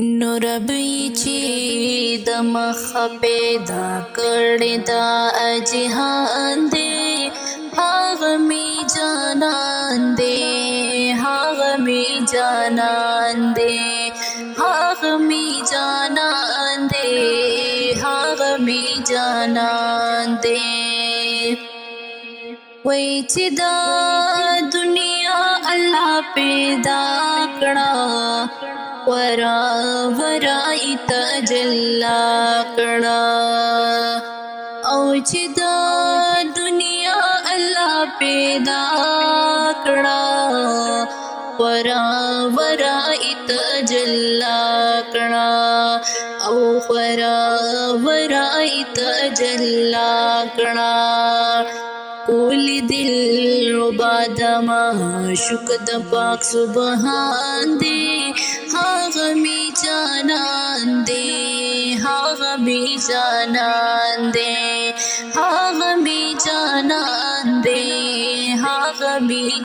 نو ربی چې د مخ پیدا کړی دا جهان دی هغه می جانان دی هغه می جانان دی هغه می جانان دی هغه می جانان دی وای چې دا دنیا الله پیدا کړه ورا ورا تجلا کړه او چې دا دنیا الله پیدا کړه ورا ورا تجلا کړه او ورا ورا تجلا کړه کول دل عباد ما شکد پاک سبحان دی هغه می جانان دی هغه می جانان دی هغه می جانان دی هغه می